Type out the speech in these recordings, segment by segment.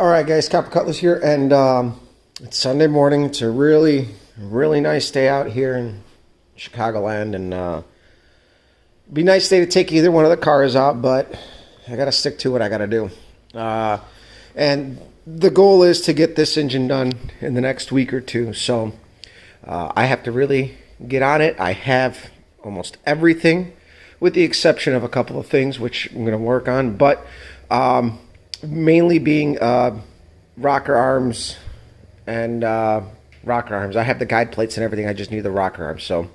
All right, guys, Copper Cutlass here, and it's Sunday morning. It's a really, really nice day out here in Chicagoland, and be a nice day to take either one of the cars out, but I got to stick to what I got to do. And the goal is to get this engine done in the next week or two, so I have to really get on it. I have almost everything, with the exception of a couple of things, which I'm going to work on, but mainly being rocker arms and rocker arms. I have the guide plates and everything. I just need the rocker arms. So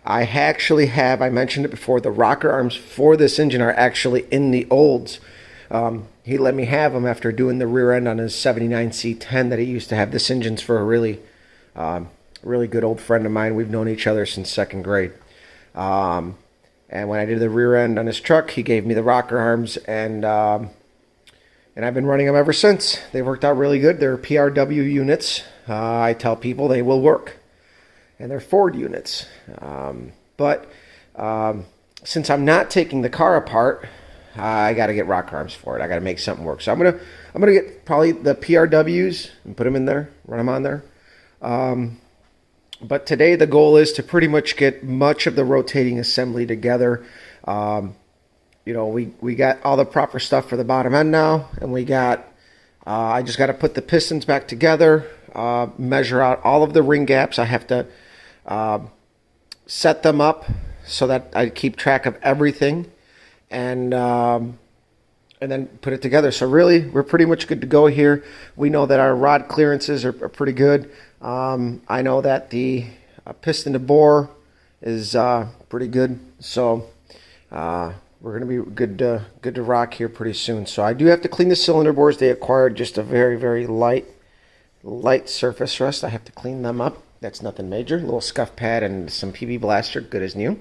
I actually have, I mentioned it before, the rocker arms for this engine are actually in the olds. He let me have them after doing the rear end on his 79 C10 that he used to have. This engine's for a really, really good old friend of mine. We've known each other since second grade. And when I did the rear end on his truck, he gave me the rocker arms, and I've been running them ever since. They worked out really good. They're PRW units. I tell people they will work. And they're Ford units. But since I'm not taking the car apart, I got to get rocker arms for it. I got to make something work. So I'm gonna get probably the PRWs and put them in there, run them on there. But today the goal is to pretty much get much of the rotating assembly together. You know, we got all the proper stuff for the bottom end now, and we got, I just got to put the pistons back together, measure out all of the ring gaps. I have to set them up so that I keep track of everything, and then put it together. So really, we're pretty much good to go here. We know that our rod clearances are pretty good. I know that the piston to bore is pretty good, so we're going to be good to rock here pretty soon. So I do have to clean the cylinder bores. They acquired just a very, very light surface rust. I have to clean them up. That's nothing major. A little scuff pad and some PB Blaster, good as new.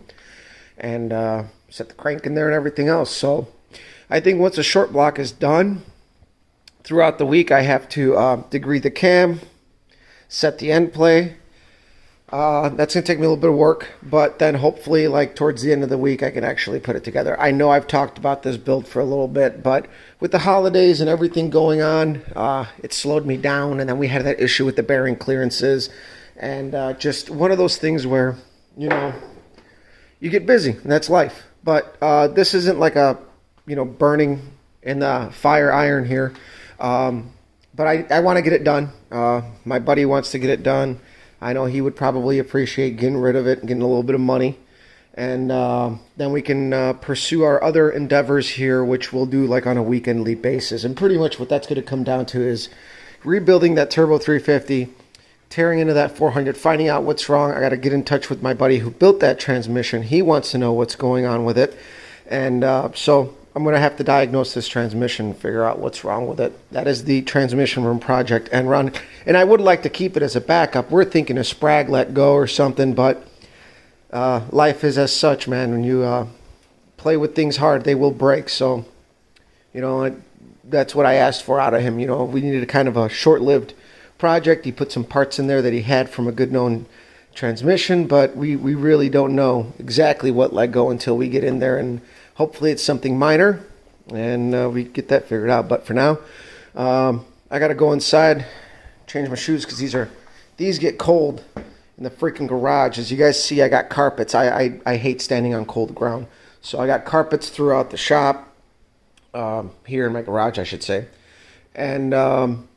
And set the crank in there and everything else. So I think once a short block is done, throughout the week I have to degree the cam, set the end play. That's going to take me a little bit of work, but then hopefully, like, towards the end of the week, I can actually put it together. I know I've talked about this build for a little bit, but with the holidays and everything going on, it slowed me down, and then we had that issue with the bearing clearances, and just one of those things where, you know, you get busy, and that's life. But this isn't like a, you know, burning in the fire iron here, but I want to get it done. My buddy wants to get it done. I know he would probably appreciate getting rid of it and getting a little bit of money. And then we can pursue our other endeavors here, which we'll do like on a weekendly basis. And pretty much what that's going to come down to is rebuilding that Turbo 350, tearing into that 400, finding out what's wrong. I got to get in touch with my buddy who built that transmission. He wants to know what's going on with it. And so I'm going to have to diagnose this transmission and figure out what's wrong with it. That is the transmission room project and run. And I would like to keep it as a backup. We're thinking a Sprag let go or something, but life is as such, man. When you play with things hard, they will break. So, you know, that's what I asked for out of him. You know, we needed a kind of a short-lived project. He put some parts in there that he had from a good-known transmission, but we really don't know exactly what let go until we get in there, and hopefully it's something minor, and we get that figured out. But for now, I got to go inside, change my shoes, because these get cold in the freaking garage. As you guys see, I got carpets. I hate standing on cold ground. So I got carpets throughout the shop, here in my garage, I should say. And I'm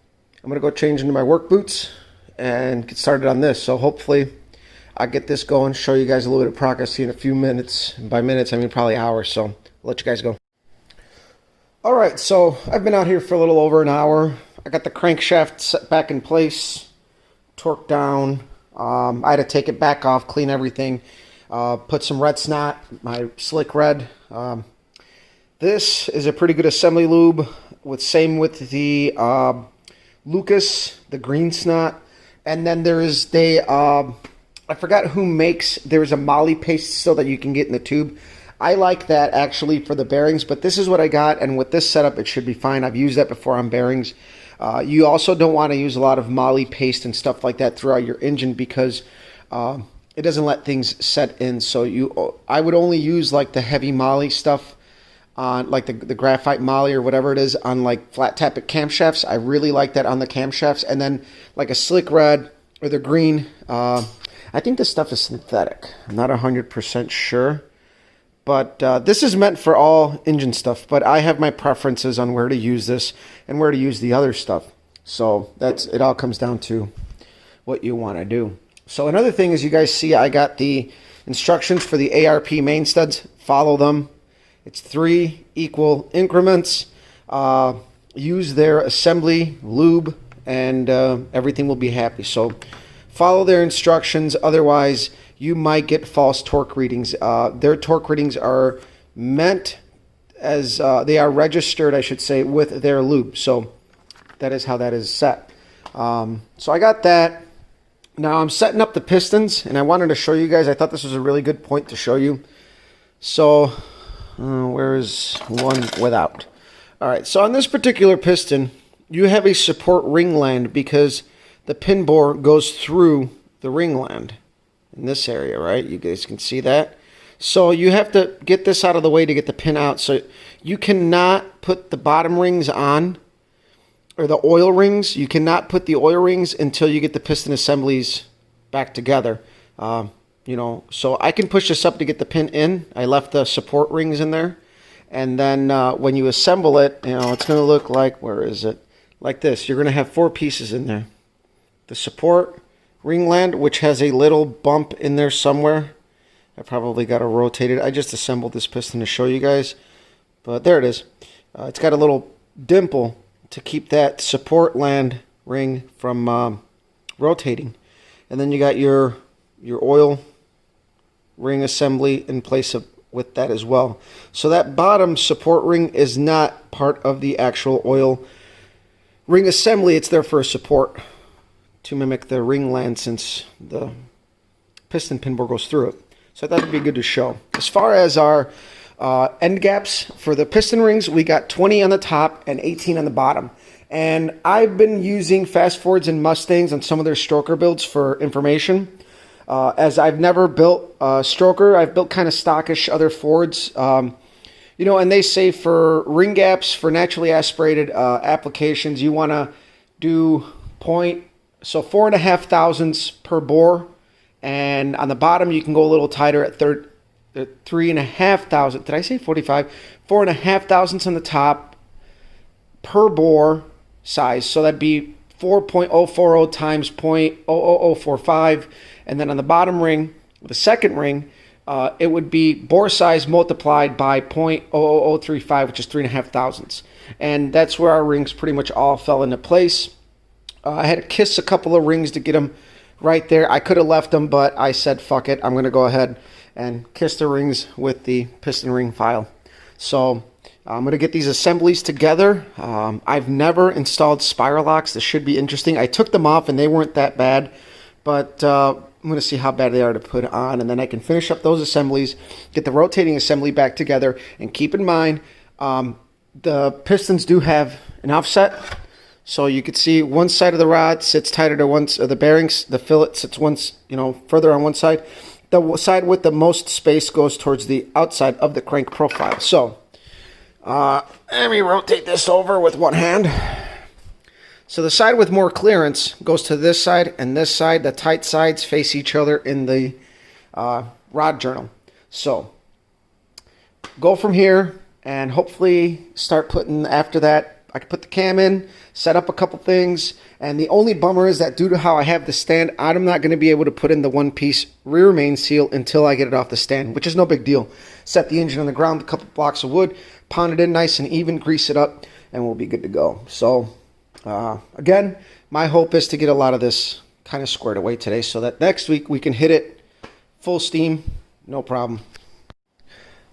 going to go change into my work boots and get started on this. So hopefully I'll get this going, show you guys a little bit of progress here in a few minutes. And by minutes, I mean probably hours, so I'll let you guys go. All right, so I've been out here for a little over an hour. I got the crankshaft set back in place, torqued down. I had to take it back off, clean everything, put some red snot, my slick red. This is a pretty good assembly lube, same with the Lucas, the green snot. And then there is I forgot who makes, there's a moly paste still that you can get in the tube. I like that actually for the bearings, but this is what I got, and with this setup it should be fine. I've used that before on bearings. You also don't want to use a lot of moly paste and stuff like that throughout your engine, because it doesn't let things set in. So I would only use like the heavy moly stuff on like the graphite moly or whatever it is on like flat tappet camshafts. I really like that on the camshafts. And then like a slick red or the green. I think this stuff is synthetic. I'm not 100% sure. But this is meant for all engine stuff. But I have my preferences on where to use this and where to use the other stuff. So it all comes down to what you want to do. So another thing is, you guys see I got the instructions for the ARP main studs. Follow them. It's 3 equal increments. Use their assembly lube and everything will be happy. So follow their instructions. Otherwise, you might get false torque readings. Their torque readings are meant as, they are registered, I should say, with their lube. So that is how that is set. So I got that. Now I'm setting up the pistons, and I wanted to show you guys. I thought this was a really good point to show you. So where is one without? All right, so on this particular piston, you have a support ringland because the pin bore goes through the ringland in this area, right? You guys can see that. So you have to get this out of the way to get the pin out. So you cannot put the bottom rings on, or the oil rings. You cannot put the oil rings until you get the piston assemblies back together. You know, so I can push this up to get the pin in. I left the support rings in there. And then when you assemble it, you know, it's going to look like, where is it? Like this. You're going to have 4 pieces in there. The support ringland, which has a little bump in there somewhere. I probably got to rotate it. I just assembled this piston to show you guys. But there it is. It's got a little dimple to keep that support land ring from rotating. And then you got your oil ring assembly in place with that as well. So that bottom support ring is not part of the actual oil ring assembly. It's there for a support to mimic the ringland, since the piston pin bore goes through it. So I thought it'd be good to show. As far as our end gaps for the piston rings, we got 20 on the top and 18 on the bottom. And I've been using Fast Fords and Mustangs on some of their stroker builds for information. As I've never built a stroker, I've built kind of stockish other Fords. You know, and they say for ring gaps, for naturally aspirated applications, you want to do 4.5 thousandths per bore. And on the bottom, you can go a little tighter at 3.5 thousandths. Did I say 45? 4.5 thousandths on the top per bore size. So that'd be 4.040 times 0.00045. And then on the bottom ring, the second ring, it would be bore size multiplied by 0.00035, which is 3.5 thousandths. And that's where our rings pretty much all fell into place. I had to kiss a couple of rings to get them right there. I could have left them, but I said, fuck it. I'm going to go ahead and kiss the rings with the piston ring file. So I'm going to get these assemblies together. I've never installed spiral locks. This should be interesting. I took them off and they weren't that bad, but I'm going to see how bad they are to put on, and then I can finish up those assemblies, get the rotating assembly back together. And keep in mind, the pistons do have an offset. So you can see one side of the rod sits tighter to one of the bearings. The fillet sits further on one side. The side with the most space goes towards the outside of the crank profile. So let me rotate this over with one hand. So the side with more clearance goes to this side and this side. The tight sides face each other in the rod journal. So go from here and hopefully start putting, after that, I can put the cam in, set up a couple things, and the only bummer is that due to how I have the stand, I'm not going to be able to put in the one-piece rear main seal until I get it off the stand, which is no big deal. Set the engine on the ground, a couple blocks of wood, pound it in nice and even, grease it up, and we'll be good to go. So, again, my hope is to get a lot of this kind of squared away today so that next week we can hit it full steam, no problem.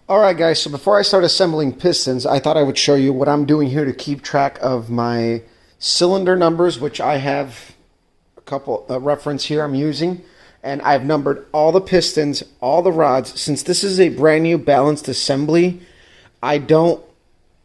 Alright guys, so before I start assembling pistons, I thought I would show you what I'm doing here to keep track of my cylinder numbers, which I have a couple reference here I'm using. And I've numbered all the pistons, all the rods. Since this is a brand new balanced assembly, I'm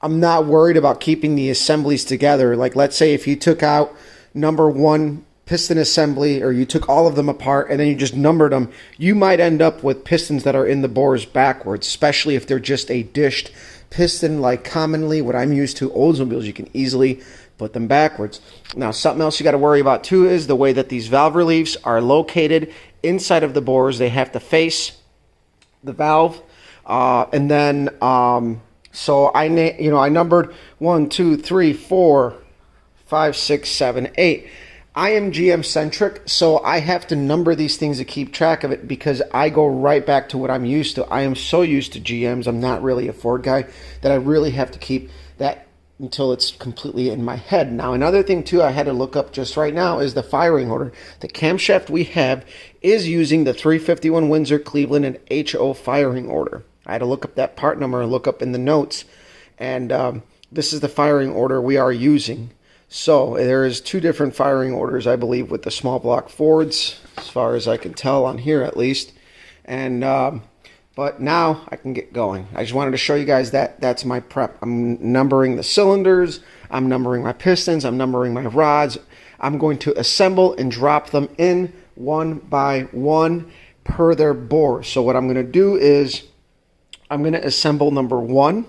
not worried about keeping the assemblies together. Like let's say if you took out number 1 piston assembly, or you took all of them apart and then you just numbered them, you might end up with pistons that are in the bores backwards, especially if they're just a dished piston. Like commonly what I'm used to, Oldsmobiles, you can easily put them backwards. Now, something else you got to worry about too is the way that these valve reliefs are located inside of the bores. They have to face the valve, and then so I numbered 1, 2, 3, 4, 5, 6, 7, 8. I am GM centric, so I have to number these things to keep track of it, because I go right back to what I'm used to. I am so used to GMs. I'm not really a Ford guy, that I really have to keep that until it's completely in my head. Now, another thing too I had to look up just right now is the firing order. The camshaft we have is using the 351 Windsor, Cleveland, and HO firing order. I had to look up that part number and look up in the notes, and this is the firing order we are using. So there is 2 different firing orders, I believe, with the small block Fords, as far as I can tell on here at least. And but now I can get going. I just wanted to show you guys that that's my prep. I'm numbering the cylinders, I'm numbering my pistons, I'm numbering my rods. I'm going to assemble and drop them in one by one per their bore. So what I'm going to do is I'm going to assemble number 1,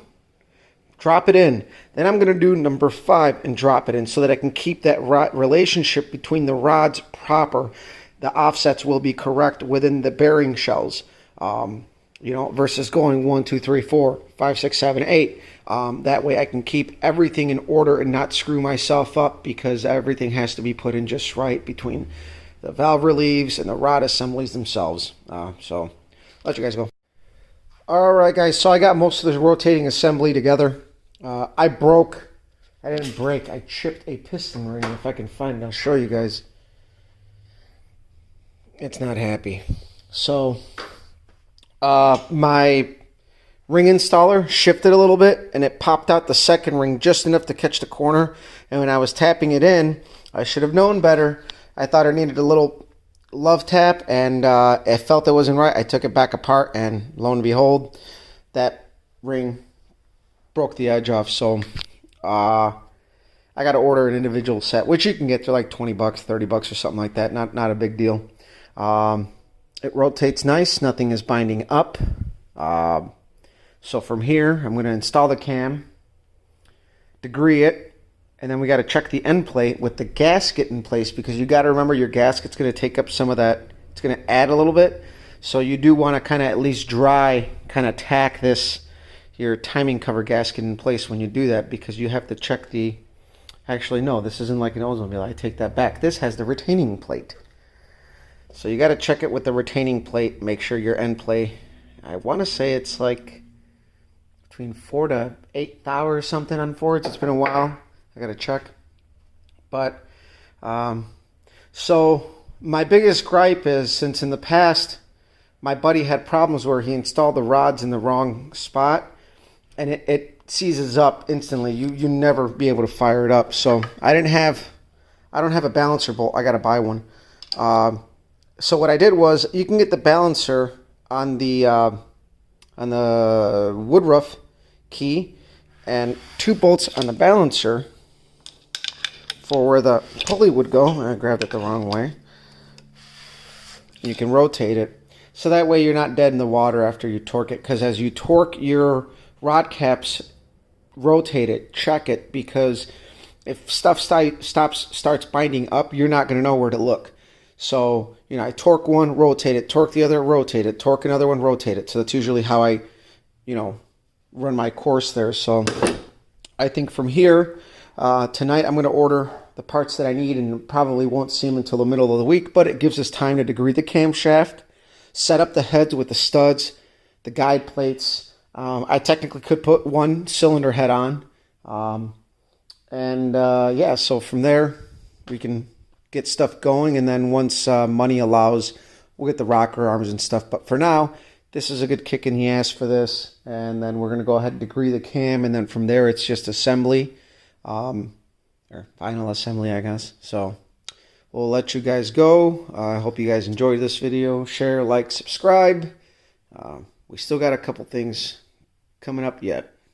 drop it in. Then I'm going to do number 5 and drop it in, so that I can keep that relationship between the rods proper. The offsets will be correct within the bearing shells, versus going 1, 2, 3, 4, 5, 6, 7, 8. That way I can keep everything in order and not screw myself up, because everything has to be put in just right between the valve reliefs and the rod assemblies themselves. So let you guys go. Alright guys, so I got most of the rotating assembly together. I didn't break, I chipped a piston ring. If I can find it, I'll show you guys. It's not happy. So, my ring installer shifted a little bit, and it popped out the second ring just enough to catch the corner. And when I was tapping it in, I should have known better. I thought it needed a little love tap, and I felt it wasn't right. I took it back apart, and lo and behold, that ring broke the edge off. So I got to order an individual set, which you can get for like 20 bucks, 30 bucks or something like that. Not a big deal. It rotates nice. Nothing is binding up. So from here, I'm going to install the cam, degree it, and then we got to check the end plate with the gasket in place, because you got to remember your gasket's going to take up some of that. It's going to add a little bit. So you do want to kind of at least kind of tack your timing cover gasket in place when you do that, because you have to check the, actually no, this isn't like an Oldsmobile, I take that back. This has the retaining plate. So you got to check it with the retaining plate, make sure your end plate, I want to say it's like between 4 to 8 thou or something on Fords. It's been a while, I got to check. But so my biggest gripe is, since in the past my buddy had problems where he installed the rods in the wrong spot, and it seizes up instantly. You never be able to fire it up. So I don't have a balancer bolt. I got to buy one. So what I did was, you can get the balancer on the Woodruff key, and 2 bolts on the balancer for where the pulley would go. I grabbed it the wrong way. You can rotate it, so that way you're not dead in the water after you torque it, because as you torque your rod caps, rotate it, check it, because if stuff starts binding up, you're not going to know where to look. So, I torque one, rotate it, torque the other, rotate it, torque another one, rotate it. So that's usually how I, run my course there. So I think from here, tonight I'm going to order the parts that I need, and probably won't see them until the middle of the week, but it gives us time to degree the camshaft, set up the heads with the studs, the guide plates. I technically could put 1 cylinder head on. Yeah, so from there we can get stuff going, and then once money allows, we'll get the rocker arms and stuff. But for now, this is a good kick in the ass for this, and then we're going to go ahead and degree the cam, and then from there it's just assembly, or final assembly, I guess. So we'll let you guys go. I hope you guys enjoyed this video. Share, like, subscribe. We still got a couple things coming up yet.